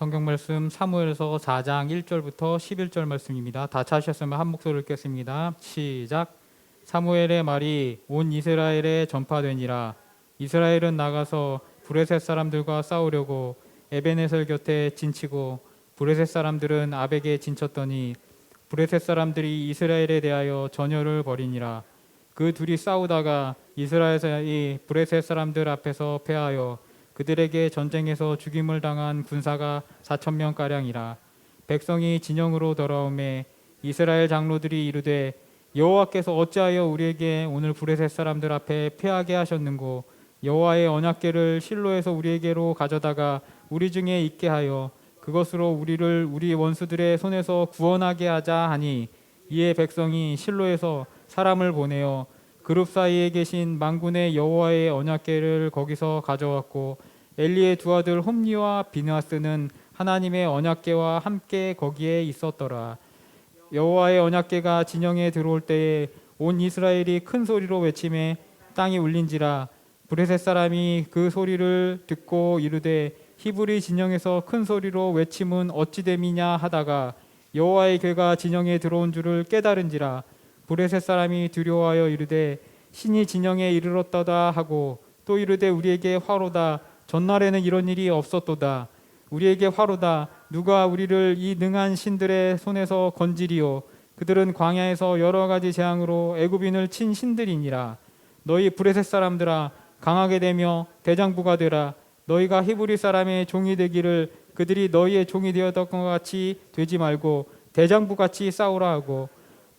성경 말씀 사무엘서 4장 1절부터 11절 말씀입니다. 다 찾으셨으면 한 목소리를 읽겠습니다. 시작. 사무엘의 말이 온 이스라엘에 전파되니라. 이스라엘은 나가서 브레셋 사람들과 싸우려고 에베네셀 곁에 진치고 브레셋 사람들은 아벡에 진쳤더니 브레셋 사람들이 이스라엘에 대하여 전열을 벌이니라. 그 둘이 싸우다가 이스라엘이 브레셋 사람들 앞에서 패하여 그들에게 전쟁에서 죽임을 당한 군사가 4,000명 가량이라. 백성이 진영으로 돌아오매 이스라엘 장로들이 이르되 여호와께서 어찌하여 우리에게 오늘 브레셋 사람들 앞에 패하게 하셨는고 여호와의 언약궤를 실로에서 우리에게로 가져다가 우리 중에 있게 하여 그것으로 우리를 우리 원수들의 손에서 구원하게 하자 하니 이에 백성이 실로에서 사람을 보내어 그룹 사이에 계신 만군의 여호와의 언약궤를 거기서 가져왔고 엘리의 두 아들 홈니와 비느하스는 하나님의 언약궤와 함께 거기에 있었더라. 여호와의 언약궤가 진영에 들어올 때에 온 이스라엘이 큰 소리로 외치매 땅이 울린지라. 브레셋 사람이 그 소리를 듣고 이르되 히브리 진영에서 큰 소리로 외침은 어찌 됨이냐 하다가 여호와의 궤가 진영에 들어온 줄을 깨달은지라. 브레셋 사람이 두려워하여 이르되 신이 진영에 이르렀도다 하고 또 이르되 우리에게 화로다. 전날에는 이런 일이 없었도다. 우리에게 화로다. 누가 우리를 이 능한 신들의 손에서 건지리요. 그들은 광야에서 여러 가지 재앙으로 애굽인을 친 신들이니라. 너희 브레셋 사람들아 강하게 되며 대장부가 되라. 너희가 히브리 사람의 종이 되기를 그들이 너희의 종이 되었던 것 같이 되지 말고 대장부같이 싸우라 하고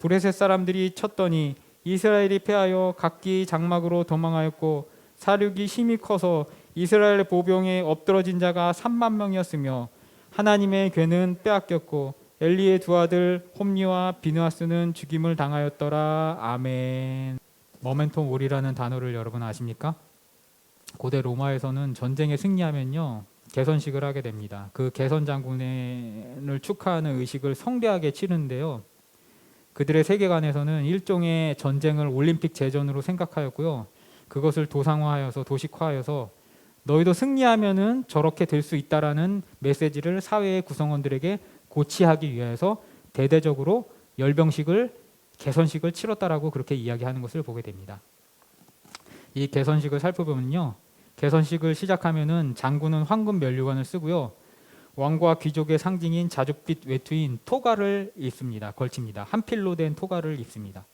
브레셋 사람들이 쳤더니 이스라엘이 패하여 각기 장막으로 도망하였고 사륙이 힘이 커서 이스라엘 보병에 엎드러진 자가 3만 명이었으며 하나님의 궤는 빼앗겼고 엘리의 두 아들 홈니와 비느하스는 죽임을 당하였더라. 아멘. 모멘텀 올이라는 단어를 여러분 아십니까? 고대 로마에서는 전쟁에 승리하면요 개선식을 하게 됩니다. 그 개선 장군을 축하하는 의식을 성대하게 치르는데요. 그들의 세계관에서는 일종의 전쟁을 올림픽 제전으로 생각하였고요. 그것을 도상화하여서 도식화하여서 너희도 승리하면은 저렇게 될 수 있다라는 메시지를 사회의 구성원들에게 고취하기 위해서 대대적으로 열병식을 개선식을 치렀다라고 그렇게 이야기하는 것을 보게 됩니다. 이 개선식을 살펴보면요. 개선식을 시작하면은 장군은 황금 면류관을 쓰고요. 왕과 귀족의 상징인 자줏빛 외투인 토가를 입습니다. 걸칩니다. 한 필로 된 토가를 입습니다.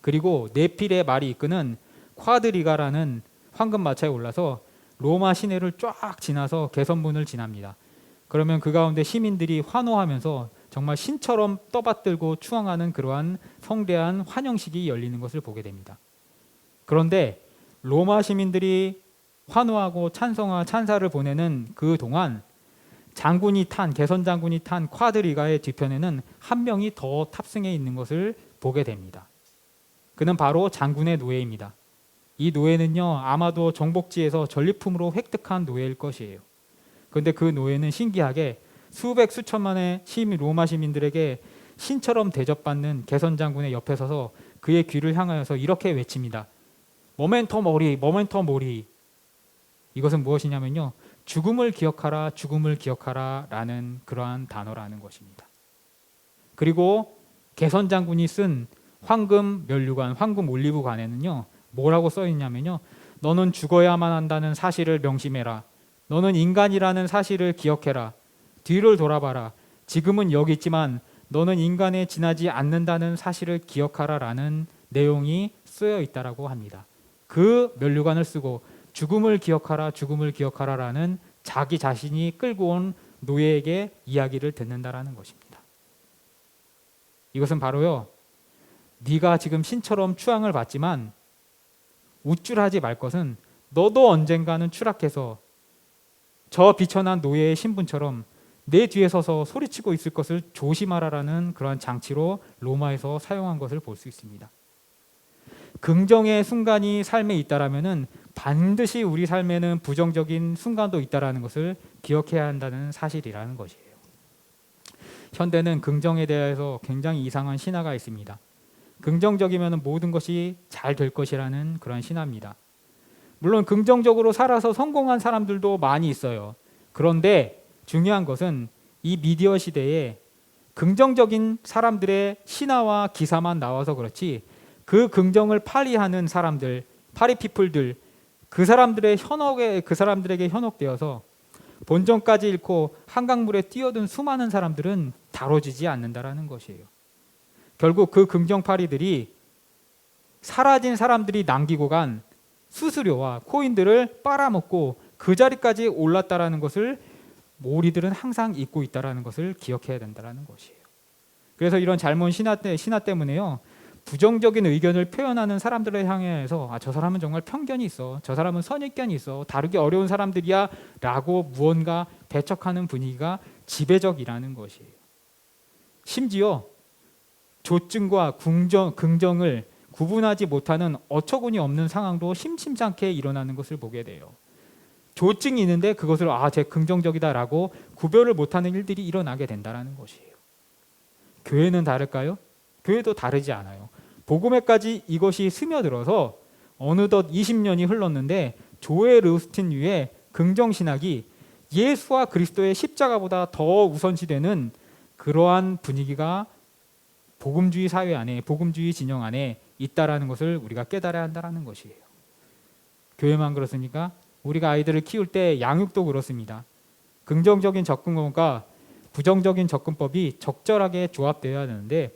그리고 네 필의 말이 이끄는 쿼드리가라는 황금 마차에 올라서 로마 시내를 쫙 지나서 개선문을 지납니다. 그러면 그 가운데 시민들이 환호하면서 정말 신처럼 떠받들고 추앙하는 그러한 성대한 환영식이 열리는 것을 보게 됩니다. 그런데 로마 시민들이 환호하고 찬송과 찬사를 보내는 그 동안 개선 장군이 탄 쿼드리가의 뒤편에는 한 명이 더 탑승해 있는 것을 보게 됩니다. 그는 바로 장군의 노예입니다. 이 노예는요 아마도 정복지에서 전리품으로 획득한 노예일 것이에요. 그런데 그 노예는 신기하게 수백 수천만의 로마 시민들에게 신처럼 대접받는 개선 장군의 옆에 서서 그의 귀를 향하여서 이렇게 외칩니다. 모멘토 모리, 모멘토 모리. 이것은 무엇이냐면요 죽음을 기억하라, 죽음을 기억하라 라는 그러한 단어라는 것입니다. 그리고 개선 장군이 쓴 황금 면류관, 황금 올리브관에는요 뭐라고 써 있냐면요 너는 죽어야만 한다는 사실을 명심해라. 너는 인간이라는 사실을 기억해라. 뒤를 돌아봐라. 지금은 여기 있지만 너는 인간에 지나지 않는다는 사실을 기억하라 라는 내용이 쓰여 있다라고 합니다. 그 면류관을 쓰고 죽음을 기억하라, 죽음을 기억하라 라는 자기 자신이 끌고 온 노예에게 이야기를 듣는다라는 것입니다. 이것은 바로요 네가 지금 신처럼 추앙을 받지만 우쭐하지 말 것은 너도 언젠가는 추락해서 저 비천한 노예의 신분처럼 내 뒤에 서서 소리치고 있을 것을 조심하라라는 그러한 장치로 로마에서 사용한 것을 볼 수 있습니다. 긍정의 순간이 삶에 있다라면은 반드시 우리 삶에는 부정적인 순간도 있다라는 것을 기억해야 한다는 사실이라는 것이에요. 현대는 긍정에 대해서 굉장히 이상한 신화가 있습니다. 긍정적이면 모든 것이 잘 될 것이라는 그런 신화입니다. 물론 긍정적으로 살아서 성공한 사람들도 많이 있어요. 그런데 중요한 것은 이 미디어 시대에 긍정적인 사람들의 신화와 기사만 나와서 그렇지 그 긍정을 파리하는 사람들, 파리피플들, 그 사람들에게 현혹되어서 본전까지 잃고 한강물에 뛰어든 수많은 사람들은 다뤄지지 않는다라는 것이에요. 결국 그 긍정파리들이 사라진 사람들이 남기고 간 수수료와 코인들을 빨아먹고 그 자리까지 올랐다라는 것을 우리들은 항상 잊고 있다라는 것을 기억해야 된다라는 것이에요. 그래서 이런 잘못 신화 때문에요. 부정적인 의견을 표현하는 사람들을 향해서 저 사람은 정말 편견이 있어. 저 사람은 선입견이 있어. 다루기 어려운 사람들이야 라고 무언가 배척하는 분위기가 지배적이라는 것이에요. 심지어 조증과 긍정을 구분하지 못하는 어처구니 없는 상황도 심심찮게 일어나는 것을 보게 돼요. 조증이 있는데 그것을 제 긍정적이다라고 구별을 못하는 일들이 일어나게 된다는 것이에요. 교회는 다를까요? 교회도 다르지 않아요. 복음에까지 이것이 스며들어서 어느덧 20년이 흘렀는데 조엘 오스틴 긍정신학이 예수와 그리스도의 십자가보다 더 우선시되는 그러한 분위기가 복음주의 사회 안에, 복음주의 진영 안에 있다라는 것을 우리가 깨달아야 한다는 것이에요. 교회만 그렇습니까? 우리가 아이들을 키울 때 양육도 그렇습니다. 긍정적인 접근법과 부정적인 접근법이 적절하게 조합되어야 되는데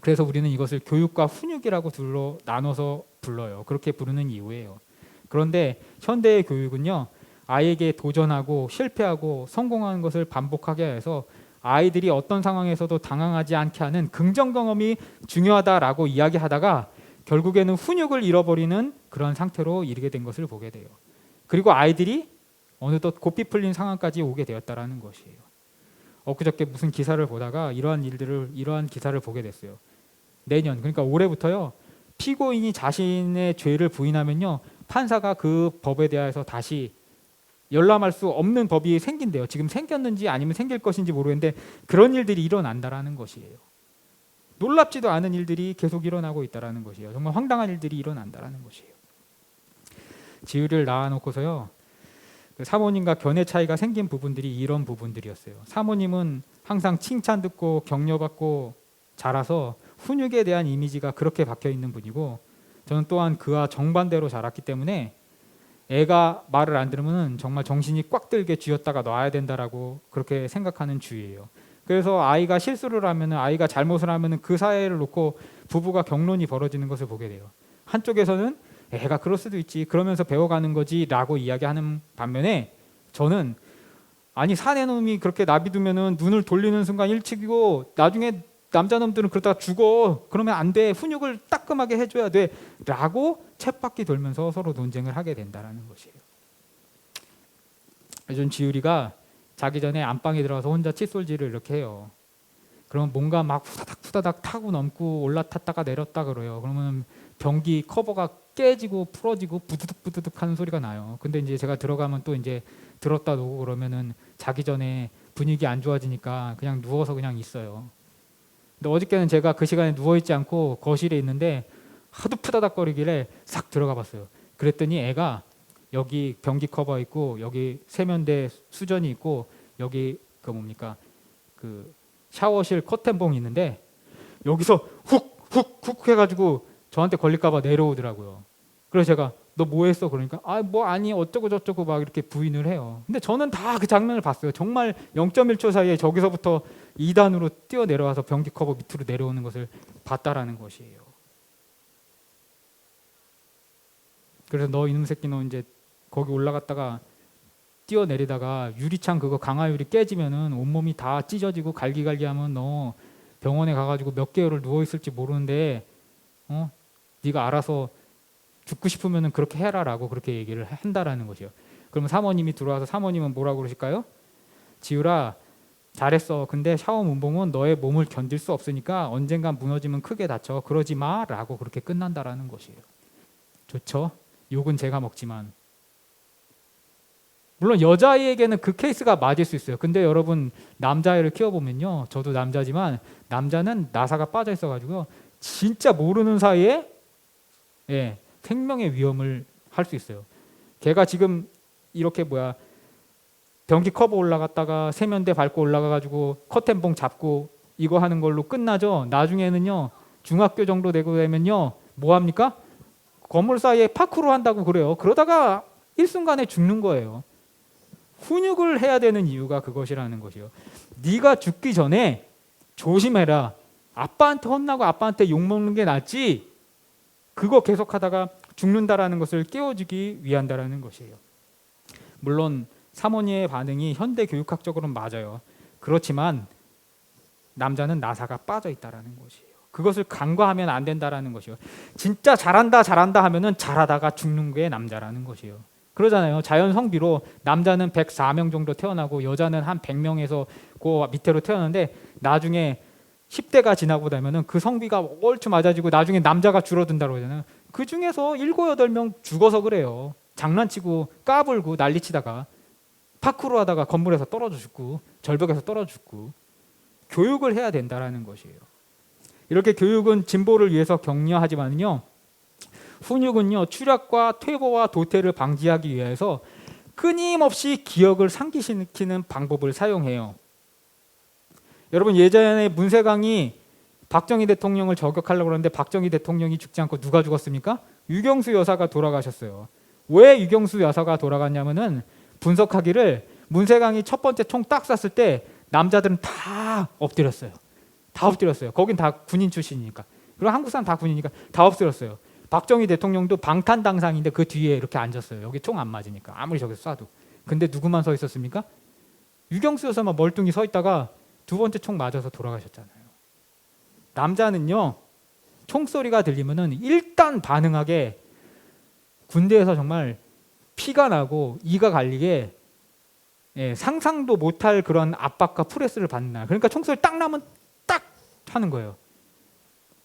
그래서 우리는 이것을 교육과 훈육이라고 둘로 나눠서 불러요. 그렇게 부르는 이유예요. 그런데 현대의 교육은요. 아이에게 도전하고 실패하고 성공하는 것을 반복하게 해서 아이들이 어떤 상황에서도 당황하지 않게 하는 긍정 경험이 중요하다라고 이야기하다가 결국에는 훈육을 잃어버리는 그런 상태로 이르게 된 것을 보게 돼요. 그리고 아이들이 어느덧 고삐 풀린 상황까지 오게 되었다라는 것이에요. 엊그저께 무슨 기사를 보다가 이러한 기사를 보게 됐어요. 내년, 그러니까 올해부터요. 피고인이 자신의 죄를 부인하면요. 판사가 그 법에 대해서 다시 열람할 수 없는 법이 생긴대요. 지금 생겼는지 아니면 생길 것인지 모르겠는데 그런 일들이 일어난다라는 것이에요. 놀랍지도 않은 일들이 계속 일어나고 있다라는 것이에요. 정말 황당한 일들이 일어난다라는 것이에요. 지우를 낳아놓고서요. 그 사모님과 견해 차이가 생긴 부분들이 이런 부분들이었어요. 사모님은 항상 칭찬 듣고 격려받고 자라서 훈육에 대한 이미지가 그렇게 박혀 있는 분이고 저는 또한 그와 정반대로 자랐기 때문에 애가 말을 안 들으면 정말 정신이 꽉 들게 쥐었다가 놔야 된다라고 그렇게 생각하는 주의예요. 그래서 아이가 실수를 하면 아이가 잘못을 하면 그 사이를 놓고 부부가 격론이 벌어지는 것을 보게 돼요. 한쪽에서는 애가 그럴 수도 있지 그러면서 배워가는 거지 라고 이야기하는 반면에 저는 아니 사내놈이 그렇게 나비두면은 눈을 돌리는 순간 일찍이고 나중에 남자놈들은 그러다가 죽어 그러면 안 돼 훈육을 따끔하게 해줘야 돼 라고 쳇바퀴 돌면서 서로 논쟁을 하게 된다는 것이에요. 요즘 지율이가 자기 전에 안방에 들어가서 혼자 칫솔질을 이렇게 해요. 그러면 뭔가 막 후다닥 타고 넘고 올라탔다가 내렸다 그래요. 그러면 변기 커버가 깨지고 풀어지고 부두둑 하는 소리가 나요. 근데 이제 제가 들어가면 또 이제 들었다 놓고 그러면은 자기 전에 분위기 안 좋아지니까 그냥 누워서 그냥 있어요. 근데 어저께는 제가 그 시간에 누워있지 않고 거실에 있는데 하도 푸다닥거리길래 싹 들어가 봤어요. 그랬더니 애가 여기 변기 커버 있고 여기 세면대 수전이 있고 여기 그 샤워실 커튼봉이 있는데 여기서 훅 해가지고 저한테 걸릴까봐 내려오더라고요. 그래서 제가 너 뭐 했어? 그러니까 뭐 아니 어쩌고 저쩌고 막 이렇게 부인을 해요. 근데 저는 다 그 장면을 봤어요. 정말 0.1초 사이에 저기서부터 2단으로 뛰어내려와서 변기 커버 밑으로 내려오는 것을 봤다라는 것이에요. 그래서 너 이놈 새끼 너 이제 거기 올라갔다가 뛰어내리다가 유리창 그거 강화유리 깨지면은 온몸이 다 찢어지고 갈기갈기하면 너 병원에 가가지고 몇 개월을 누워 있을지 모르는데 네가 알아서 죽고 싶으면은 그렇게 해라라고 그렇게 얘기를 한다라는 것이요. 그러면 사모님이 들어와서 사모님은 뭐라고 그러실까요? 지우라 잘했어. 근데 샤워 문봉은 너의 몸을 견딜 수 없으니까 언젠간 무너지면 크게 다쳐. 그러지 마라고 그렇게 끝난다라는 것이에요. 좋죠? 욕은 제가 먹지만 물론 여자아이에게는 그 케이스가 맞을 수 있어요. 근데 여러분 남자아이를 키워보면요. 저도 남자지만 남자는 나사가 빠져 있어가지고요. 진짜 모르는 사이에 생명의 위험을 할 수 있어요. 걔가 지금 이렇게 변기 커버 올라갔다가 세면대 밟고 올라가가지고 커튼봉 잡고 이거 하는 걸로 끝나죠. 나중에는요 중학교 정도 되고 되면요 뭐 합니까? 건물 사이에 파쿠르 한다고 그래요. 그러다가 일순간에 죽는 거예요. 훈육을 해야 되는 이유가 그것이라는 것이요. 네가 죽기 전에 조심해라. 아빠한테 혼나고 아빠한테 욕먹는 게 낫지. 그거 계속하다가 죽는다라는 것을 깨워주기 위한다라는 것이에요. 물론 사모니의 반응이 현대 교육학적으로는 맞아요. 그렇지만 남자는 나사가 빠져 있다라는 것이에요. 그것을 간과하면 안 된다라는 것이요. 진짜 잘한다 하면은 잘하다가 죽는 게 남자라는 것이에요. 그러잖아요. 자연 성비로 남자는 104명 정도 태어나고 여자는 한 100명에서 그 밑으로 태어나는데 나중에 10대가 지나고 나면은 그 성비가 얼추 맞아지고 나중에 남자가 줄어든다고 하잖아요. 그 중에서 7, 8명 죽어서 그래요. 장난치고 까불고 난리치다가 파쿠르 하다가 건물에서 떨어져 죽고 절벽에서 떨어져 죽고. 교육을 해야 된다라는 것이에요. 이렇게 교육은 진보를 위해서 격려하지만요. 훈육은요. 추락과 퇴보와 도태를 방지하기 위해서 끊임없이 기억을 상기시키는 방법을 사용해요. 여러분 예전에 문세강이 박정희 대통령을 저격하려고 그러는데 박정희 대통령이 죽지 않고 누가 죽었습니까? 유경수 여사가 돌아가셨어요. 왜 유경수 여사가 돌아갔냐면은 분석하기를 문세강이 첫 번째 총 딱 쐈을 때 남자들은 다 엎드렸어요. 다 엎드렸어요. 거긴 다 군인 출신이니까. 그리고 한국 사람 다 군이니까 다 엎드렸어요. 박정희 대통령도 방탄당상인데 그 뒤에 이렇게 앉았어요. 여기 총 안 맞으니까 아무리 저기서 쏴도. 근데 누구만 서 있었습니까? 유경수 여사만 멀뚱히 서 있다가 두 번째 총 맞아서 돌아가셨잖아요. 남자는요. 총소리가 들리면은 일단 반응하게 군대에서 정말 피가 나고 이가 갈리게 상상도 못할 그런 압박과 프레스를 받는. 그러니까 총소리 딱 나면 딱 하는 거예요.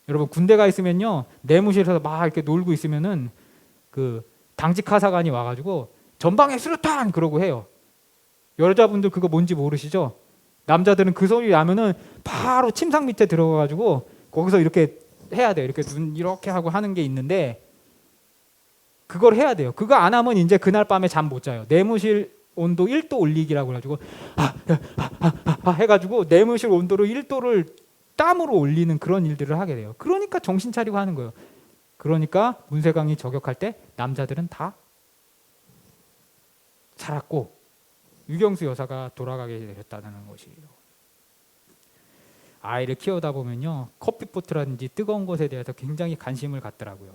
여러분 군대 가 있으면요 내무실에서 막 이렇게 놀고 있으면은 그 당직 하사관이 와가지고 전방에 수류탄 그러고 해요. 여자분들 그거 뭔지 모르시죠? 남자들은 그 소리 나면은 바로 침상 밑에 들어가가지고 거기서 이렇게 해야 돼요. 이렇게 눈 이렇게 하고 하는 게 있는데 그걸 해야 돼요. 그거 안 하면 이제 그날 밤에 잠 못 자요. 내무실 온도 1도 올리기라고 해가지고 해가지고 내무실 온도를 1도를 땀으로 올리는 그런 일들을 하게 돼요. 그러니까 정신 차리고 하는 거예요. 그러니까 문세강이 저격할 때 남자들은 다 살았고 유경수 여사가 돌아가게 되셨다는 것이에요. 아이를 키우다 보면요 커피포트라든지 뜨거운 것에 대해서 굉장히 관심을 갖더라고요.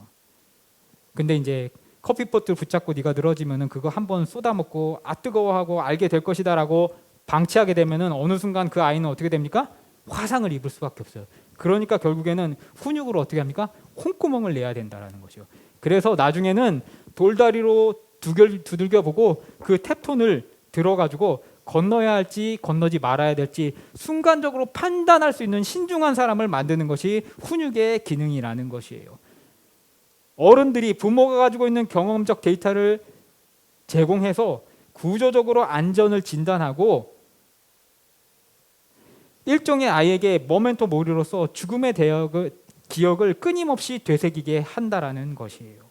근데 이제 커피포트 붙잡고 네가 늘어지면은 그거 한번 쏟아먹고 뜨거워하고 알게 될 것이다라고 방치하게 되면은 어느 순간 그 아이는 어떻게 됩니까? 화상을 입을 수밖에 없어요. 그러니까 결국에는 훈육으로 어떻게 합니까? 콩구멍을 내야 된다라는 것이요. 그래서 나중에는 돌다리로 두들겨 보고 그 탭톤을 들어가지고 건너야 할지 건너지 말아야 될지 순간적으로 판단할 수 있는 신중한 사람을 만드는 것이 훈육의 기능이라는 것이에요. 어른들이 부모가 가지고 있는 경험적 데이터를 제공해서 구조적으로 안전을 진단하고 일종의 아이에게 모멘토 모리로서 죽음의 기억을 끊임없이 되새기게 한다라는 것이에요.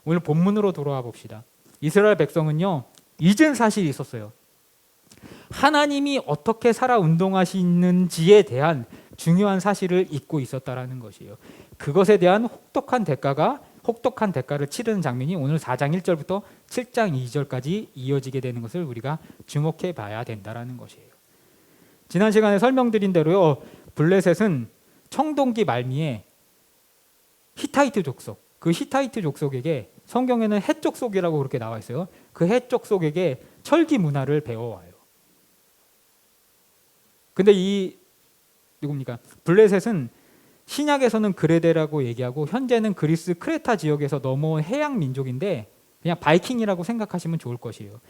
오늘 본문으로 돌아와 봅시다. 이스라엘 백성은요 잊은 사실이 있었어요. 하나님이 어떻게 살아 운동하시는지에 대한 중요한 사실을 잊고 있었다라는 것이에요. 그것에 대한 혹독한 대가를 치르는 장면이 오늘 4장 1절부터 7장 2절까지 이어지게 되는 것을 우리가 주목해 봐야 된다라는 것이에요. 지난 시간에 설명드린 대로요. 블레셋은 청동기 말미에 히타이트 족속, 그 히타이트 족속에게 성경에는 헷 족속이라고 그렇게 나와 있어요. 그 헷 족속에게 철기 문화를 배워와요. 근데 누굽니까? 블레셋은 신약에서는 그레데라고 얘기하고 현재는 그리스 크레타 지역에서 넘어온 해양 민족인데 그냥 바이킹이라고 생각하시면 좋을 것이에요.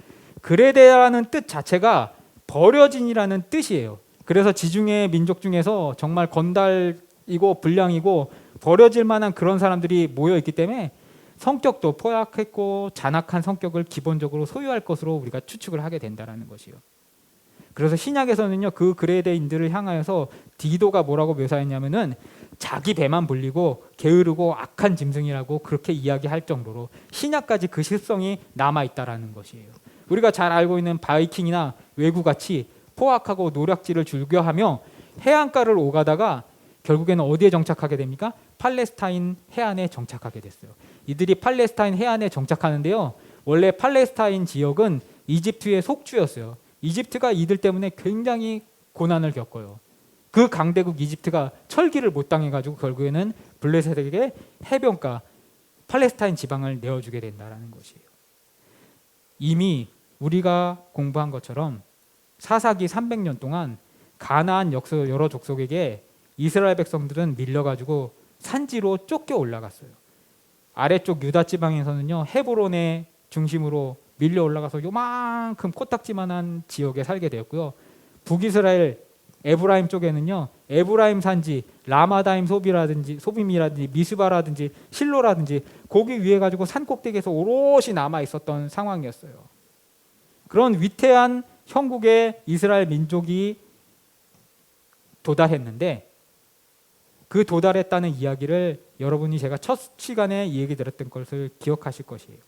그레데라는 뜻 자체가 버려진이라는 뜻이에요. 그래서 지중해 민족 중에서 정말 건달이고 불량이고 버려질 만한 그런 사람들이 모여 있기 때문에 성격도 포약했고 잔악한 성격을 기본적으로 소유할 것으로 우리가 추측을 하게 된다는 것이요. 그래서 신약에서는요 그 그레데인들을 향하여서 디도가 뭐라고 묘사했냐면은 자기 배만 불리고 게으르고 악한 짐승이라고 그렇게 이야기할 정도로 신약까지 그 실성이 남아 있다라는 것이에요. 우리가 잘 알고 있는 바이킹이나 왜구같이 포악하고 노략질을 즐겨하며 해안가를 오가다가 결국에는 어디에 정착하게 됩니까? 팔레스타인 해안에 정착하게 됐어요. 이들이 팔레스타인 해안에 정착하는데요. 원래 팔레스타인 지역은 이집트의 속주였어요. 이집트가 이들 때문에 굉장히 고난을 겪어요. 그 강대국 이집트가 철기를 못 당해가지고 결국에는 블레셋에게 해변가 팔레스타인 지방을 내어주게 된다는 것이에요. 이미 우리가 공부한 것처럼 사사기 300년 동안 가나안 여러 족속에게 이스라엘 백성들은 밀려가지고 산지로 쫓겨 올라갔어요. 아래쪽 유다 지방에서는요, 헤브론의 중심으로 밀려 올라가서 요만큼 코딱지만한 지역에 살게 되었고요. 북이스라엘 에브라임 쪽에는요, 에브라임 산지 라마다임 소빔이라든지 미스바라든지 실로라든지 거기 위에 가지고 산 꼭대기에서 오롯이 남아 있었던 상황이었어요. 그런 위태한 형국에 이스라엘 민족이 도달했는데 그 도달했다는 이야기를 여러분이 제가 첫 시간에 얘기 들었던 것을 기억하실 것이에요.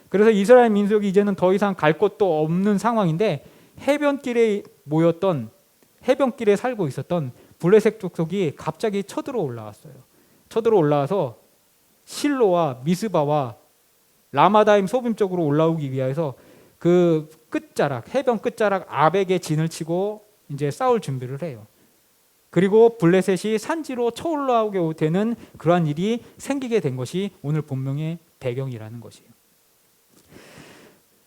그래서 이스라엘 민족이 이제는 더 이상 갈 곳도 없는 상황인데 해변길에 살고 있었던 블레셋 족속이 갑자기 쳐들어 올라왔어요. 쳐들어 올라와서 실로와 미스바와 라마다임 소빔 쪽으로 올라오기 위해서 그 끝자락, 해변 끝자락 아벡에 진을 치고 이제 싸울 준비를 해요. 그리고 블레셋이 산지로 쳐올라오게 되는 그러한 일이 생기게 된 것이 오늘 본명의 배경이라는 것이에요.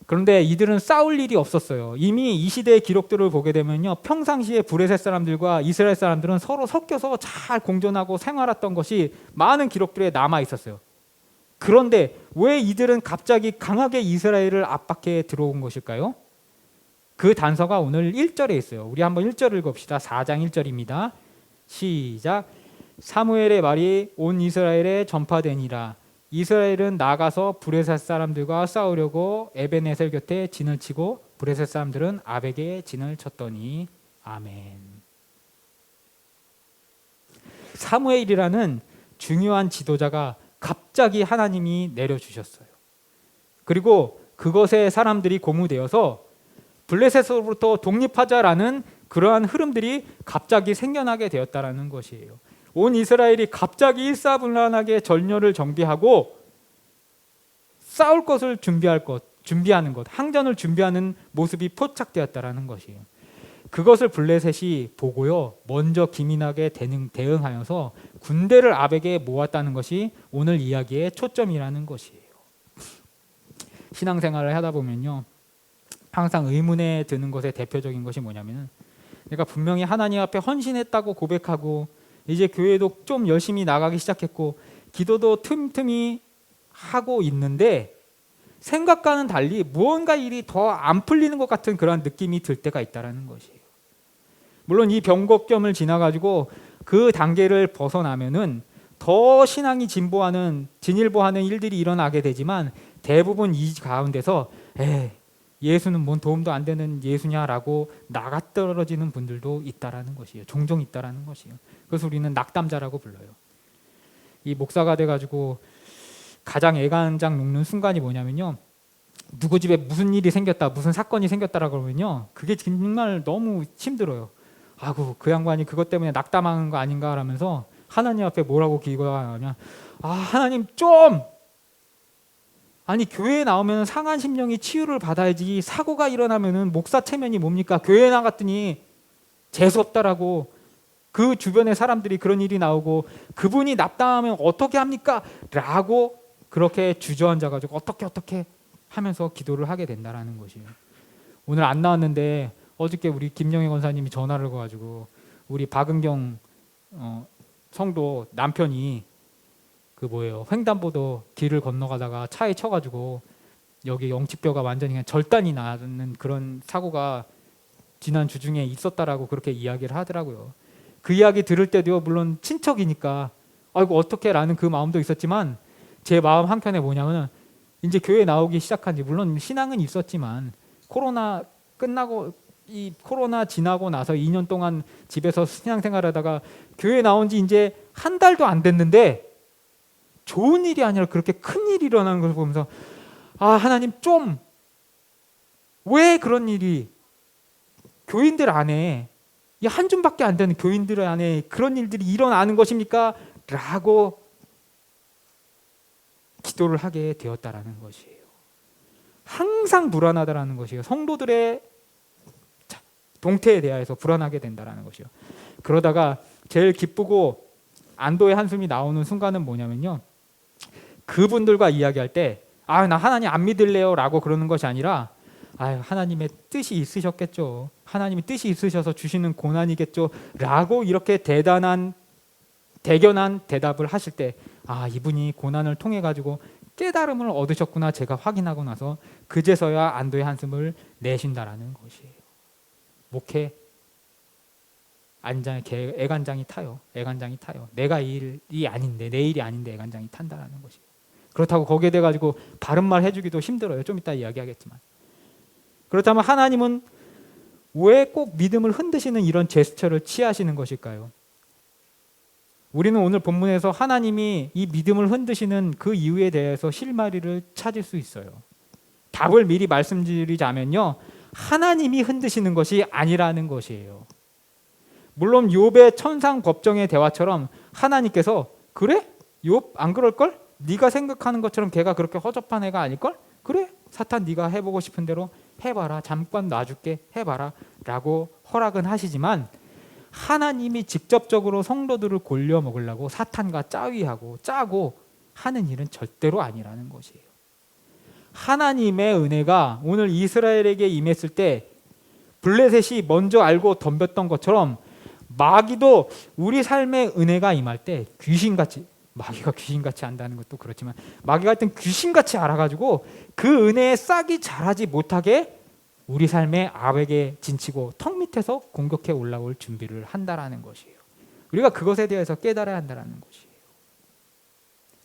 그런데 이들은 싸울 일이 없었어요. 이미 이 시대의 기록들을 보게 되면요, 평상시에 블레셋 사람들과 이스라엘 사람들은 서로 섞여서 잘 공존하고 생활했던 것이 많은 기록들에 남아 있었어요. 그런데 왜 이들은 갑자기 강하게 이스라엘을 압박해 들어온 것일까요? 그 단서가 오늘 1절에 있어요. 우리 한번 1절 읽읍시다. 4장 1절입니다. 시작. 사무엘의 말이 온 이스라엘에 전파되니라. 이스라엘은 나가서 브레셋 사람들과 싸우려고 에벤에셀 곁에 진을 치고 브레셋 사람들은 아벡에 진을 쳤더니 아멘. 사무엘이라는 중요한 지도자가 갑자기 하나님이 내려주셨어요. 그리고 그것에 사람들이 고무되어서 블레셋으로부터 독립하자라는 그러한 흐름들이 갑자기 생겨나게 되었다라는 것이에요. 온 이스라엘이 갑자기 일사불란하게 전열을 정비하고 싸울 것을 준비하는 것, 항전을 준비하는 모습이 포착되었다라는 것이에요. 그것을 블레셋이 보고요, 먼저 기민하게 대응하여서 군대를 아벡에 모았다는 것이 오늘 이야기의 초점이라는 것이에요. 신앙생활을 하다 보면요, 항상 의문에 드는 것의 대표적인 것이 뭐냐면, 내가 분명히 하나님 앞에 헌신했다고 고백하고 이제 교회도 좀 열심히 나가기 시작했고 기도도 틈틈이 하고 있는데 생각과는 달리 무언가 일이 더 안 풀리는 것 같은 그런 느낌이 들 때가 있다는 것이에요. 물론 이 병곡점을 지나가지고 그 단계를 벗어나면은 더 신앙이 진일보하는 일들이 일어나게 되지만 대부분 이 가운데서 예수는 뭔 도움도 안 되는 예수냐라고 나가떨어지는 분들도 있다라는 것이에요. 종종 있다라는 것이에요. 그래서 우리는 낙담자라고 불러요. 이 목사가 돼가지고 가장 애간장 녹는 순간이 뭐냐면요, 누구 집에 무슨 일이 생겼다, 무슨 사건이 생겼다라고 그러면요, 그게 정말 너무 힘들어요. 아이고, 그 양반이 그것 때문에 낙담하는 거 아닌가 하면서 하나님 앞에 뭐라고 기도하냐면, 하나님 좀, 아니 교회에 나오면 상한 심령이 치유를 받아야지, 사고가 일어나면은 목사 체면이 뭡니까? 교회에 나갔더니 재수없다라고 그 주변의 사람들이 그런 일이 나오고 그분이 납담하면 어떻게 합니까? 라고 그렇게 주저앉아가지고 어떻게 하면서 기도를 하게 된다라는 것이에요. 오늘 안 나왔는데 어저께 우리 김영애 권사님이 전화를 거가지고 우리 박은경 성도 남편이 횡단보도 길을 건너가다가 차에 쳐가지고 여기 영치뼈가 완전히 그냥 절단이 나는 그런 사고가 지난 주중에 있었다라고 그렇게 이야기를 하더라고요. 그 이야기 들을 때도요, 물론 친척이니까 아이고 어떡해 라는 그 마음도 있었지만 제 마음 한켠에 뭐냐면 이제 교회 나오기 시작한 지, 물론 신앙은 있었지만 코로나 지나고 나서 2년 동안 집에서 신앙생활하다가 교회 나온 지 이제 한 달도 안 됐는데 좋은 일이 아니라 그렇게 큰 일이 일어나는 걸 보면서 하나님 좀 왜 그런 일이 교인들 안에, 이 한 줌밖에 안 되는 교인들 안에 그런 일들이 일어나는 것입니까? 라고 기도를 하게 되었다라는 것이에요. 항상 불안하다라는 것이에요. 성도들의 동태에 대하여서 불안하게 된다라는 것이요. 그러다가 제일 기쁘고 안도의 한숨이 나오는 순간은 뭐냐면요, 그분들과 이야기할 때 나 하나님 안 믿을래요 라고 그러는 것이 아니라 하나님의 뜻이 있으셨겠죠, 하나님이 뜻이 있으셔서 주시는 고난이겠죠 라고 이렇게 대단한 대견한 대답을 하실 때 이분이 고난을 통해 가지고 깨달음을 얻으셨구나 제가 확인하고 나서 그제서야 안도의 한숨을 내쉰다라는 것이에요. 목회 애간장이 타요. 애간장이 타요. 내가 일이 아닌데, 내 일이 아닌데 애간장이 탄다라는 것이에요. 그렇다고 거기에 대해 가지고 바른 말 해주기도 힘들어요. 좀 이따 이야기하겠지만. 그렇다면 하나님은 왜 꼭 믿음을 흔드시는 이런 제스처를 취하시는 것일까요? 우리는 오늘 본문에서 하나님이 이 믿음을 흔드시는 그 이유에 대해서 실마리를 찾을 수 있어요. 답을 미리 말씀드리자면요, 하나님이 흔드시는 것이 아니라는 것이에요. 물론 욥의 천상법정의 대화처럼 하나님께서 그래? 욥 안 그럴걸? 네가 생각하는 것처럼 걔가 그렇게 허접한 애가 아닐걸? 그래? 사탄 네가 해보고 싶은 대로 해봐라, 잠깐 놔줄게, 해봐라 라고 허락은 하시지만 하나님이 직접적으로 성도들을 골려 먹으려고 사탄과 짜위하고 짜고 하는 일은 절대로 아니라는 것이에요. 하나님의 은혜가 오늘 이스라엘에게 임했을 때 블레셋이 먼저 알고 덤볐던 것처럼 마귀도 우리 삶의 은혜가 임할 때 귀신같이, 마귀가 귀신같이 안다는 것도 그렇지만 마귀가 하여튼 귀신같이 알아가지고 그 은혜에 싹이 자라지 못하게 우리 삶의 압에게 진치고 턱 밑에서 공격해 올라올 준비를 한다라는 것이에요. 우리가 그것에 대해서 깨달아야 한다라는 것이에요.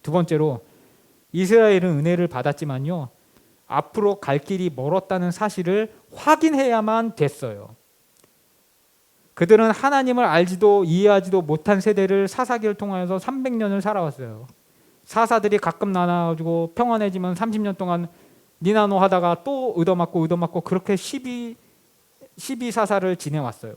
두 번째로, 이스라엘은 은혜를 받았지만요, 앞으로 갈 길이 멀었다는 사실을 확인해야만 됐어요. 그들은 하나님을 알지도 이해하지도 못한 세대를 사사기를 통하여서 300년을 살아왔어요. 사사들이 가끔 나눠가지고 평안해지면 30년 동안 니나노 하다가 또 얻어맞고 그렇게 12사사를 지내왔어요.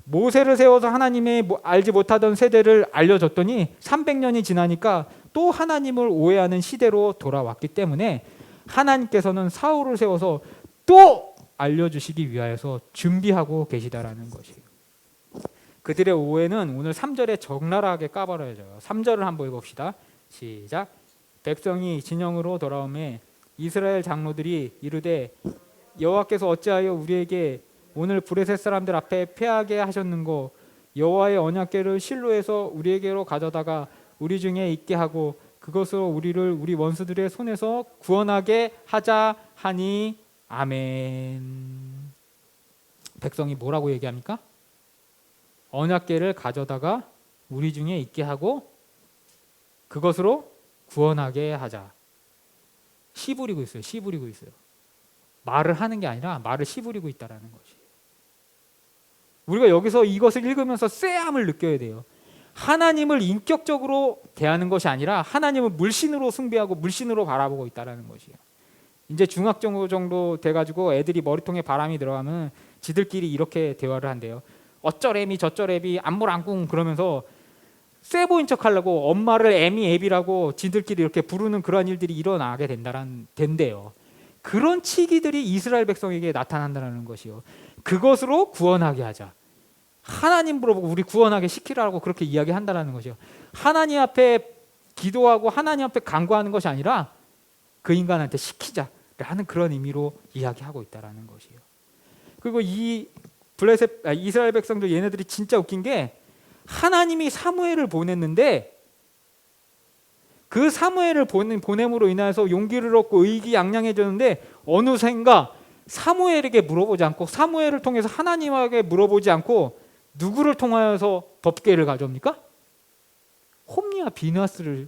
모세를 세워서 하나님의 알지 못하던 세대를 알려줬더니 300년이 지나니까 또 하나님을 오해하는 시대로 돌아왔기 때문에 하나님께서는 사울을 세워서 또 알려주시기 위하여서 준비하고 계시다라는 것이에요. 그들의 오해는 오늘 3절에 적나라하게 까발려져요. 3절을 한번 읽읍시다. 시작. 백성이 진영으로 돌아오매 이스라엘 장로들이 이르되 여호와께서 어찌하여 우리에게 오늘 브레셋 사람들 앞에 패하게 하셨는고, 여호와의 언약궤를 실로에서 우리에게로 가져다가 우리 중에 있게 하고 그것으로 우리를 우리 원수들의 손에서 구원하게 하자 하니 아멘. 백성이 뭐라고 얘기합니까? 언약궤를 가져다가 우리 중에 있게 하고 그것으로 구원하게 하자. 씨 부리고 있어요. 씨 부리고 있어요. 말을 하는 게 아니라 말을 씨 부리고 있다라는 것이. 우리가 여기서 이것을 읽으면서 쎄함을 느껴야 돼요. 하나님을 인격적으로 대하는 것이 아니라 하나님을 물신으로 숭배하고 물신으로 바라보고 있다라는 것이에요. 이제 중학교 정도 돼가지고 애들이 머리통에 바람이 들어가면 지들끼리 이렇게 대화를 한대요. 어쩌래미 저쩌래비 안물안꿍 그러면서 쎄 보인 척 하려고 엄마를 애미 애비라고 지들끼리 이렇게 부르는 그러한 일들이 일어나게 된대요. 그런 치기들이 이스라엘 백성에게 나타난다는 것이요. 그것으로 구원하게 하자. 하나님 물어보고 우리 구원하게 시키라고 그렇게 이야기한다는 것이요. 하나님 앞에 기도하고 하나님 앞에 간구하는 것이 아니라 그 인간한테 시키자라는 그런 의미로 이야기하고 있다는 것이요. 그리고 이 이스라엘 백성들 얘네들이 진짜 웃긴 게, 하나님이 사무엘을 보냈는데 그 사무엘을 보냄으로 인해서 용기를 얻고 의기양양해졌는데 어느샌가 사무엘에게 물어보지 않고, 사무엘을 통해서 하나님에게 물어보지 않고 누구를 통하여서 법궤를 가져옵니까? 홈리와 비느하스를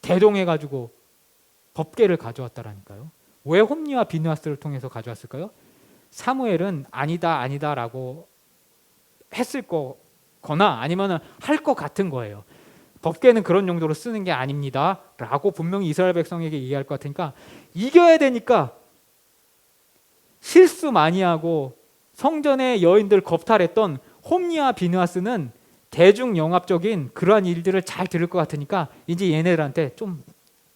대동해가지고 법궤를 가져왔다라니까요. 왜 홈리와 비느하스를 통해서 가져왔을까요? 사무엘은 아니다라고 했을 거거나 아니면 할 것 같은 거예요. 법궤는 그런 용도로 쓰는 게 아닙니다 라고 분명히 이스라엘 백성에게 얘기할 것 같으니까 이겨야 되니까 실수 많이 하고 성전의 여인들 겁탈했던 홈리와 비느하스는 대중영합적인 그러한 일들을 잘 들을 것 같으니까 이제 얘네들한테 좀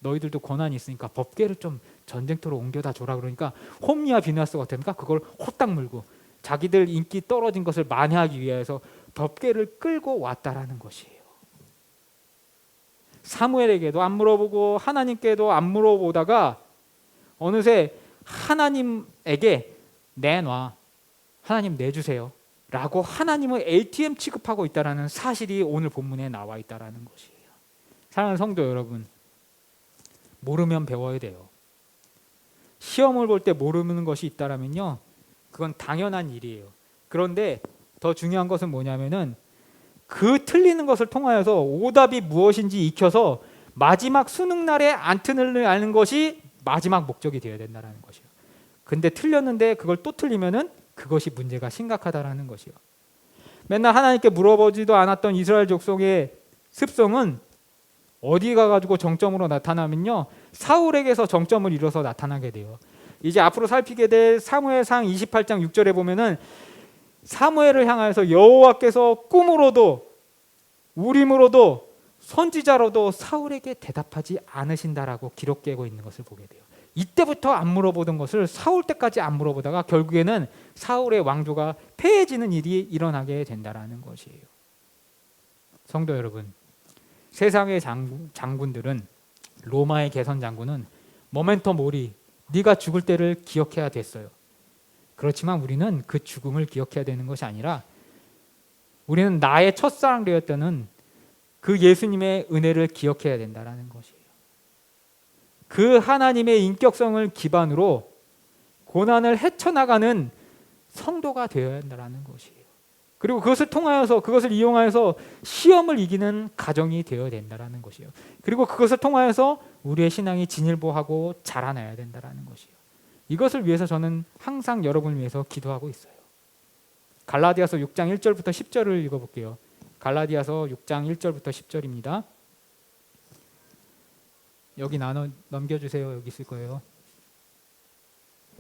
너희들도 권한이 있으니까 법궤를 좀 전쟁터로 옮겨다 줘라 그러니까 홈리와 비느하스 같으니까 그걸 호딱 물고 자기들 인기 떨어진 것을 만회하기 위해서 법궤를 끌고 왔다라는 것이에요. 사무엘에게도 안 물어보고 하나님께도 안 물어보다가 어느새 하나님에게 내놔, 하나님 내주세요 라고 하나님을 ATM 취급하고 있다는 사실이 오늘 본문에 나와 있다는 것이에요. 사랑하는 성도 여러분, 모르면 배워야 돼요. 시험을 볼 때 모르는 것이 있다면요, 그건 당연한 일이에요. 그런데 더 중요한 것은 뭐냐면은 그 틀리는 것을 통하여서 오답이 무엇인지 익혀서 마지막 수능 날에 안 틀리는 것이 마지막 목적이 되어야 된다는 것이에요. 근데 틀렸는데 그걸 또 틀리면은 그것이 문제가 심각하다라는 것이요. 맨날 하나님께 물어보지도 않았던 이스라엘 족속의 습성은 어디 가가지고 정점으로 나타나면요, 사울에게서 정점을 이뤄서 나타나게 돼요. 이제 앞으로 살피게 될 사무엘상 28장 6절에 보면은 사무엘을 향하여서 여호와께서 꿈으로도 우림으로도 선지자로도 사울에게 대답하지 않으신다라고 기록되고 있는 것을 보게 돼요. 이때부터 안 물어보던 것을 사울 때까지 안 물어보다가 결국에는 사울의 왕조가 패해지는 일이 일어나게 된다라는 것이에요. 성도 여러분, 세상의 장군들은, 로마의 개선 장군은 모멘터 모리, 네가 죽을 때를 기억해야 됐어요. 그렇지만 우리는 그 죽음을 기억해야 되는 것이 아니라 우리는 나의 첫사랑 되었다는 그 예수님의 은혜를 기억해야 된다는 것이에요. 그 하나님의 인격성을 기반으로 고난을 헤쳐나가는 성도가 되어야 한다는 것이에요. 그리고 그것을 통하여서, 그것을 이용하여서 시험을 이기는 가정이 되어야 된다는 것이에요. 그리고 그것을 통하여서 우리의 신앙이 진일보하고 자라나야 된다는 것이에요. 이것을 위해서 저는 항상 여러분을 위해서 기도하고 있어요. 갈라디아서 6장 1절부터 10절을 읽어볼게요. 갈라디아서 6장 1절부터 10절입니다. 여기 넘겨주세요. 여기 있을 거예요.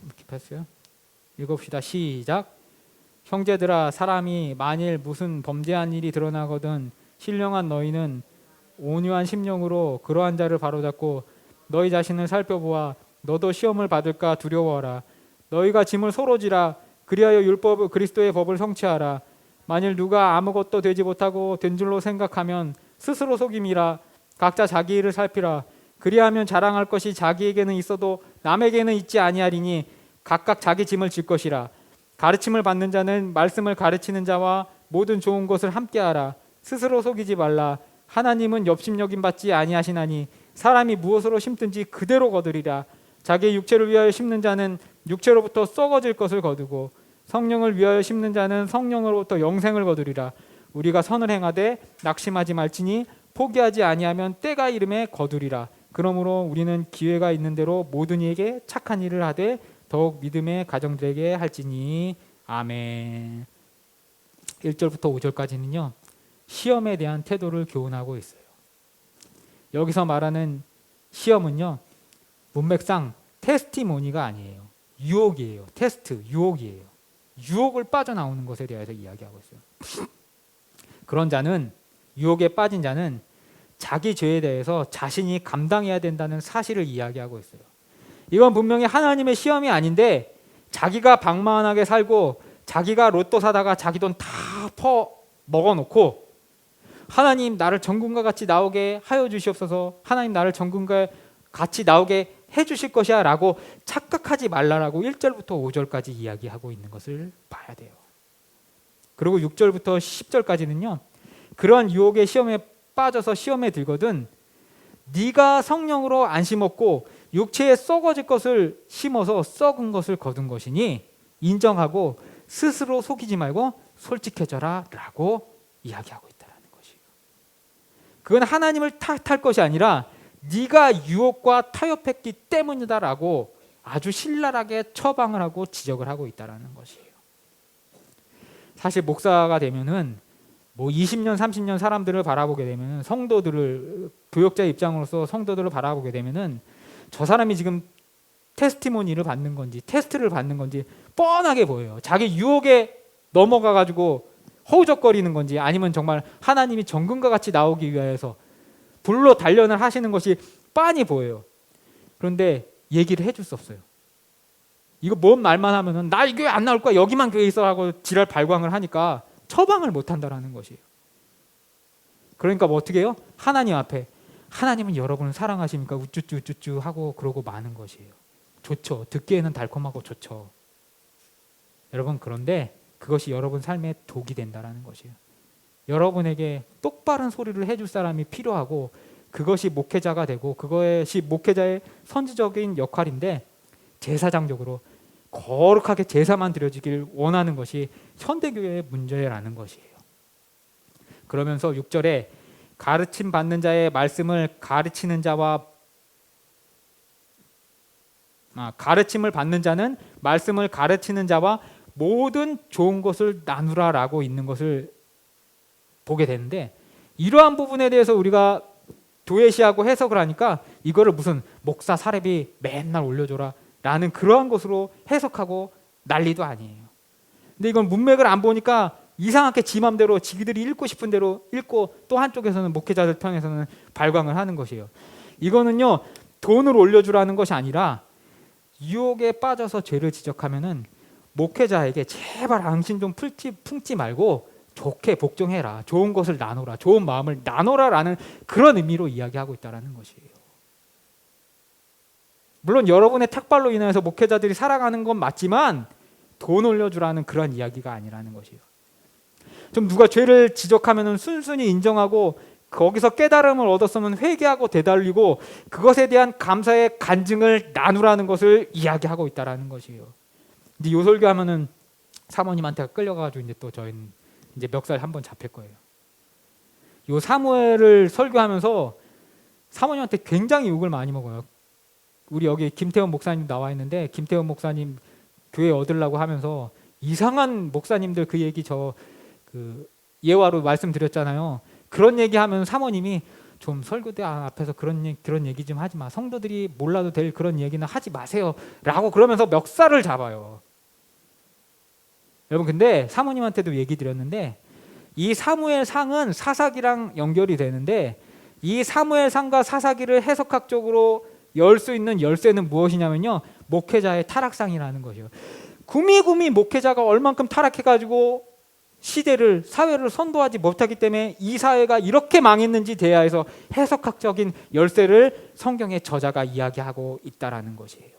이렇게 폈어요. 읽어봅시다. 시작. 형제들아, 사람이 만일 무슨 범죄한 일이 드러나거든 신령한 너희는 온유한 심령으로 그러한 자를 바로잡고 너희 자신을 살펴보아 너도 시험을 받을까 두려워하라. 너희가 짐을 서로 지라. 그리하여 율법 그리스도의 법을 성취하라. 만일 누가 아무것도 되지 못하고 된 줄로 생각하면 스스로 속임이라. 각자 자기 일을 살피라. 그리하면 자랑할 것이 자기에게는 있어도 남에게는 있지 아니하리니 각각 자기 짐을 질 것이라. 가르침을 받는 자는 말씀을 가르치는 자와 모든 좋은 것을 함께하라. 스스로 속이지 말라. 하나님은 업심여김 받지 아니하시나니 사람이 무엇으로 심든지 그대로 거두리라. 자기의 육체를 위하여 심는 자는 육체로부터 썩어질 것을 거두고 성령을 위하여 심는 자는 성령으로부터 영생을 거두리라. 우리가 선을 행하되 낙심하지 말지니 포기하지 아니하면 때가 이름에 거두리라. 그러므로 우리는 기회가 있는 대로 모든 이에게 착한 일을 하되 더욱 믿음의 가정들에게 할지니. 아멘. 1절부터 5절까지는요, 시험에 대한 태도를 교훈하고 있어요. 여기서 말하는 시험은요, 문맥상 테스티모니가 아니에요. 유혹이에요. 테스트, 유혹이에요. 유혹을 빠져나오는 것에 대해서 이야기하고 있어요. 그런 자는, 유혹에 빠진 자는 자기 죄에 대해서 자신이 감당해야 된다는 사실을 이야기하고 있어요. 이건 분명히 하나님의 시험이 아닌데 자기가 방만하게 살고 자기가 로또 사다가 자기 돈 다 먹어놓고 하나님 나를 정금과 같이 나오게 하여 주시옵소서, 하나님 나를 정금과 같이 나오게 해주실 것이야 라고 착각하지 말라라고 1절부터 5절까지 이야기하고 있는 것을 봐야 돼요. 그리고 6절부터 10절까지는요, 그러한 유혹의 시험에 빠져서 시험에 들거든 네가 성령으로 안 심었고 육체에 썩어질 것을 심어서 썩은 것을 거둔 것이니 인정하고 스스로 속이지 말고 솔직해져라 라고 이야기하고 있다는 것이에요. 그건 하나님을 탓할 것이 아니라 네가 유혹과 타협했기 때문이다라고 아주 신랄하게 처방을 하고 지적을 하고 있다는 것이에요. 사실 목사가 되면은 뭐 20년, 30년 사람들을 바라보게 되면 성도들을 교역자의 입장으로서 성도들을 바라보게 되면은 저 사람이 지금 테스티모니를 받는 건지 테스트를 받는 건지 뻔하게 보여요. 자기 유혹에 넘어가 가지고 허우적거리는 건지 아니면 정말 하나님이 정금과 같이 나오기 위하여서 불로 단련을 하시는 것이 빤히 보여요. 그런데 얘기를 해줄 수 없어요. 이거 뭔 말만 하면은 나 이 교회 안 나올 거야 여기만 교회 있어 하고 지랄 발광을 하니까 처방을 못 한다라는 것이에요. 그러니까 뭐 어떻게 해요? 하나님 앞에 하나님은 여러분을 사랑하십니까? 우쭈쭈 우쭈쭈 하고 그러고 마는 것이에요. 좋죠. 듣기에는 달콤하고 좋죠. 여러분 그런데 그것이 여러분 삶에 독이 된다라는 것이에요. 여러분에게 똑바른 소리를 해줄 사람이 필요하고 그것이 목회자가 되고 그것이 목회자의 선지적인 역할인데 제사장적으로 거룩하게 제사만 드려지길 원하는 것이 현대교회의 문제라는 것이에요. 그러면서 6절에 가르침 받는 자의 말씀을 가르치는 자와 가르침을 받는 자는 말씀을 가르치는 자와 모든 좋은 것을 나누라라고 있는 것을 보게 되는데 이러한 부분에 대해서 우리가 도외시하고 해석을 하니까 이거를 무슨 목사 사례비 맨날 올려줘라 라는 그러한 것으로 해석하고 난리도 아니에요. 근데 이건 문맥을 안 보니까 이상하게 지 맘대로 지들이 읽고 싶은 대로 읽고 또 한쪽에서는 목회자들 편에서는 발광을 하는 것이에요. 이거는요 돈을 올려주라는 것이 아니라 유혹에 빠져서 죄를 지적하면은 목회자에게 제발 앙신 좀 품지 말고 좋게 복종해라. 좋은 것을 나눠라. 좋은 마음을 나눠라라는 그런 의미로 이야기하고 있다는 것이에요. 물론 여러분의 탁발로 인해서 목회자들이 살아가는 건 맞지만 돈 올려주라는 그런 이야기가 아니라는 것이에요. 좀 누가 죄를 지적하면 순순히 인정하고 거기서 깨달음을 얻었으면 회개하고 되돌리고 그것에 대한 감사의 간증을 나누라는 것을 이야기하고 있다는 것이에요. 근데 요 설교하면은 사모님한테 끌려가가지고 이제 또 저희는 이제 멱살 한번 잡힐 거예요. 요 사무엘을 설교하면서 사모님한테 굉장히 욕을 많이 먹어요. 우리 여기 김태원 목사님 나와 있는데 김태원 목사님 교회 얻으려고 하면서 이상한 목사님들 그 얘기 그 예화로 말씀드렸잖아요. 그런 얘기하면 사모님이 좀 설교대 앞에서 그런 얘기 좀 하지 마. 성도들이 몰라도 될 그런 얘기는 하지 마세요라고 그러면서 멱살을 잡아요. 여러분 근데 사모님한테도 얘기 드렸는데 이 사무엘상은 사사기랑 연결이 되는데 이 사무엘상과 사사기를 해석학적으로 열 수 있는 열쇠는 무엇이냐면요 목회자의 타락상이라는 것이요. 구미구미 목회자가 얼만큼 타락해가지고 시대를 사회를 선도하지 못하기 때문에 이 사회가 이렇게 망했는지 대하여서 해석학적인 열쇠를 성경의 저자가 이야기하고 있다라는 것이에요.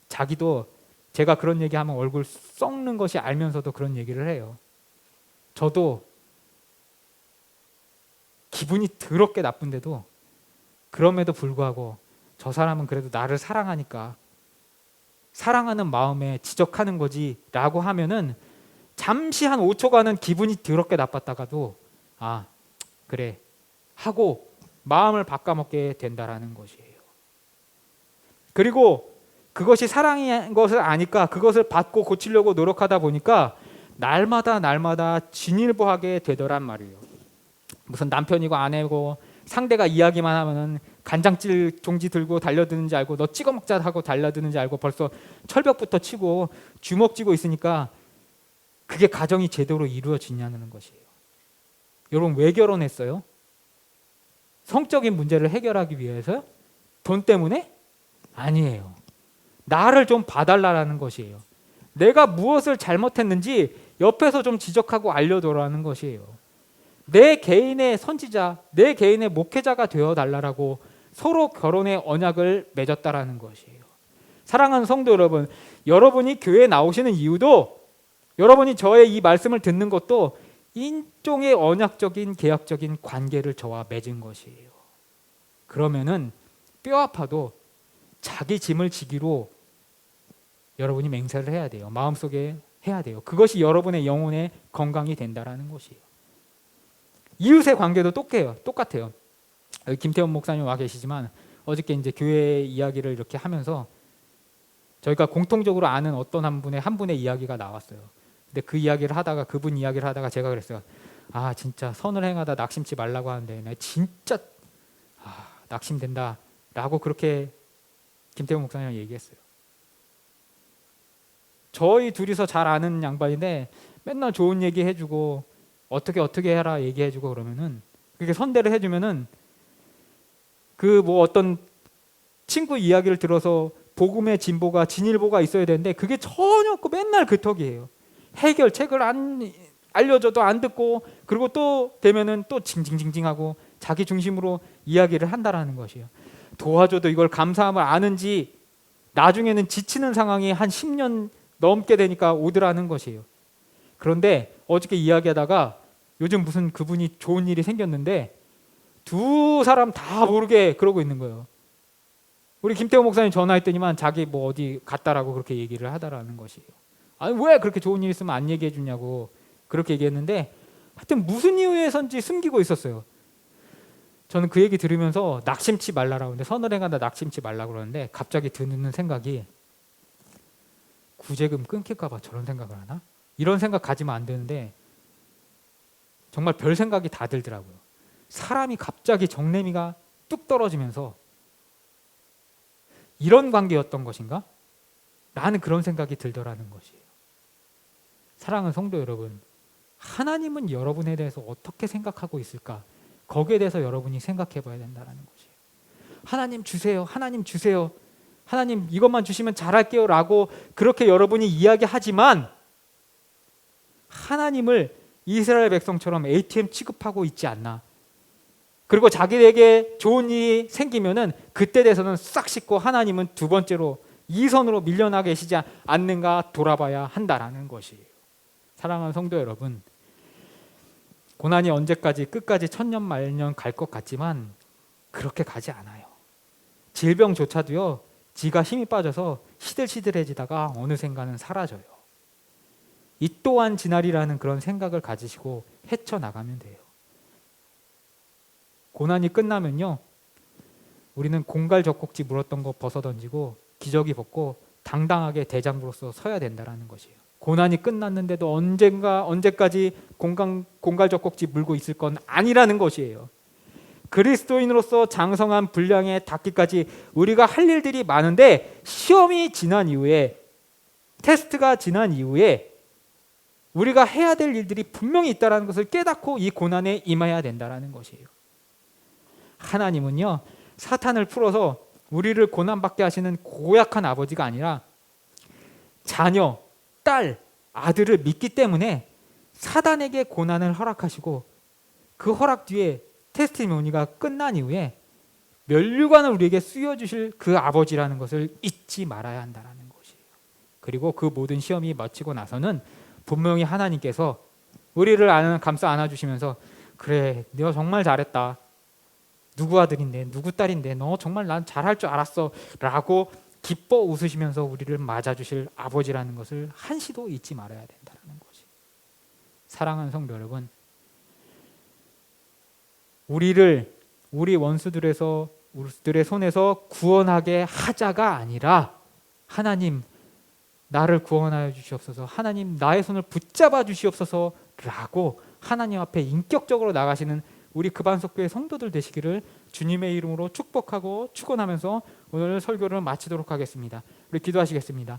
자기도 제가 그런 얘기하면 얼굴 썩는 것이 알면서도 그런 얘기를 해요. 저도 기분이 더럽게 나쁜데도 그럼에도 불구하고 저 사람은 그래도 나를 사랑하니까 사랑하는 마음에 지적하는 거지 라고 하면은 잠시 한 5초간은 기분이 더럽게 나빴다가도 아 그래 하고 마음을 바꿔먹게 된다라는 것이에요. 그리고 그것이 사랑인 것을 아니까 그것을 받고 고치려고 노력하다 보니까 날마다 진일보하게 되더란 말이에요. 무슨 남편이고 아내고 상대가 이야기만 하면은 간장질 종지 들고 달려드는지 알고 너 찍어 먹자 하고 달려드는지 알고 벌써 철벽부터 치고 주먹 쥐고 있으니까 그게 가정이 제대로 이루어지냐는 것이에요. 여러분 왜 결혼했어요? 성적인 문제를 해결하기 위해서요? 돈 때문에? 아니에요. 나를 좀 봐달라는 것이에요. 내가 무엇을 잘못했는지 옆에서 좀 지적하고 알려달라는 것이에요. 내 개인의 선지자, 내 개인의 목회자가 되어달라고 서로 결혼의 언약을 맺었다라는 것이에요. 사랑하는 성도 여러분, 여러분이 교회에 나오시는 이유도 여러분이 저의 이 말씀을 듣는 것도 일종의 언약적인 계약적인 관계를 저와 맺은 것이에요. 그러면은 뼈 아파도 자기 짐을 지기로 여러분이 맹세를 해야 돼요. 마음속에 해야 돼요. 그것이 여러분의 영혼의 건강이 된다라는 것이에요. 이웃의 관계도 똑같아요. 여기 김태원 목사님 와 계시지만 어저께 이제 교회 이야기를 이렇게 하면서 저희가 공통적으로 아는 어떤 한 분의 이야기가 나왔어요. 근데 그 이야기를 하다가 그분 이야기를 하다가 제가 그랬어요. 아 진짜 선을 행하다 낙심치 말라고 하는데 나 진짜 낙심된다 라고 그렇게 김태훈 목사님이랑 얘기했어요. 저희 둘이서 잘 아는 양반인데 맨날 좋은 얘기 해주고 어떻게 해라 얘기해주고 그러면은 그렇게 선대를 해주면은 그 뭐 어떤 친구 이야기를 들어서 복음의 진보가 진일보가 있어야 되는데 그게 전혀 없고 맨날 그 턱이에요. 해결책을 안 알려줘도 안 듣고 그리고 또 되면은 또 징징징징하고 자기 중심으로 이야기를 한다라는 것이에요. 도와줘도 이걸 감사함을 아는지 나중에는 지치는 상황이 한 10년 넘게 되니까 오더라는 것이에요. 그런데 어저께 이야기하다가 요즘 무슨 그분이 좋은 일이 생겼는데 두 사람 다 모르게 그러고 있는 거예요. 우리 김태호 목사님 전화했더니만 자기 뭐 어디 갔다라고 그렇게 얘기를 하다라는 것이에요. 아니 왜 그렇게 좋은 일 있으면 안 얘기해 주냐고 그렇게 얘기했는데 하여튼 무슨 이유에선지 숨기고 있었어요. 저는 그 얘기 들으면서 낙심치 말라라고 하는데 선을 행한다 낙심치 말라고 그러는데 갑자기 드는 생각이 구제금 끊길까 봐 저런 생각을 하나? 이런 생각 가지면 안 되는데 정말 별 생각이 다 들더라고요. 사람이 갑자기 정내미가 뚝 떨어지면서 이런 관계였던 것인가? 나는 그런 생각이 들더라는 것이에요. 사랑하는 성도 여러분, 하나님은 여러분에 대해서 어떻게 생각하고 있을까? 거기에 대해서 여러분이 생각해 봐야 된다는 것이에요. 하나님 주세요. 하나님 주세요. 하나님 이것만 주시면 잘할게요 라고 그렇게 여러분이 이야기하지만 하나님을 이스라엘 백성처럼 ATM 취급하고 있지 않나. 그리고 자기에게 좋은 일이 생기면은 그때 돼서는 싹 씻고 하나님은 두 번째로 이선으로 밀려나 계시지 않는가 돌아봐야 한다라는 것이에요. 사랑하는 성도 여러분, 고난이 언제까지 끝까지 천년 만년 갈 것 같지만 그렇게 가지 않아요. 질병조차도요 지가 힘이 빠져서 시들시들해지다가 어느샌가는 사라져요. 이 또한 지나리라는 그런 생각을 가지시고 헤쳐나가면 돼요. 고난이 끝나면요 우리는 공갈 젖꼭지 물었던 거 벗어던지고 기저귀 벗고 당당하게 대장부로서 서야 된다는 것이에요. 고난이 끝났는데도 언제까지 공갈 젖꼭지 물고 있을 건 아니라는 것이에요. 그리스도인으로서 장성한 분량에 닿기까지 우리가 할 일들이 많은데 시험이 지난 이후에 테스트가 지난 이후에 우리가 해야 될 일들이 분명히 있다는 것을 깨닫고 이 고난에 임해야 된다는 것이에요. 하나님은요 사탄을 풀어서 우리를 고난받게 하시는 고약한 아버지가 아니라 자녀, 딸, 아들을 믿기 때문에 사단에게 고난을 허락하시고 그 허락 뒤에 테스티모니가 끝난 이후에 면류관을 우리에게 씌워주실 그 아버지라는 것을 잊지 말아야 한다는 것이에요. 그리고 그 모든 시험이 마치고 나서는 분명히 하나님께서 우리를 감싸 안아주시면서 그래 너 정말 잘했다. 누구 아들인데 누구 딸인데 너 정말 난 잘할 줄 알았어 라고 기뻐 웃으시면서 우리를 맞아주실 아버지라는 것을 한시도 잊지 말아야 된다는 것이. 사랑하는 성도 여러분, 우리 원수들의 손에서 구원하게 하자가 아니라 하나님 나를 구원하여 주시옵소서, 하나님 나의 손을 붙잡아 주시옵소서 라고 하나님 앞에 인격적으로 나가시는 우리 급안석교회 성도들 되시기를 주님의 이름으로 축복하고 축원하면서 오늘 설교를 마치도록 하겠습니다. 우리 기도하시겠습니다.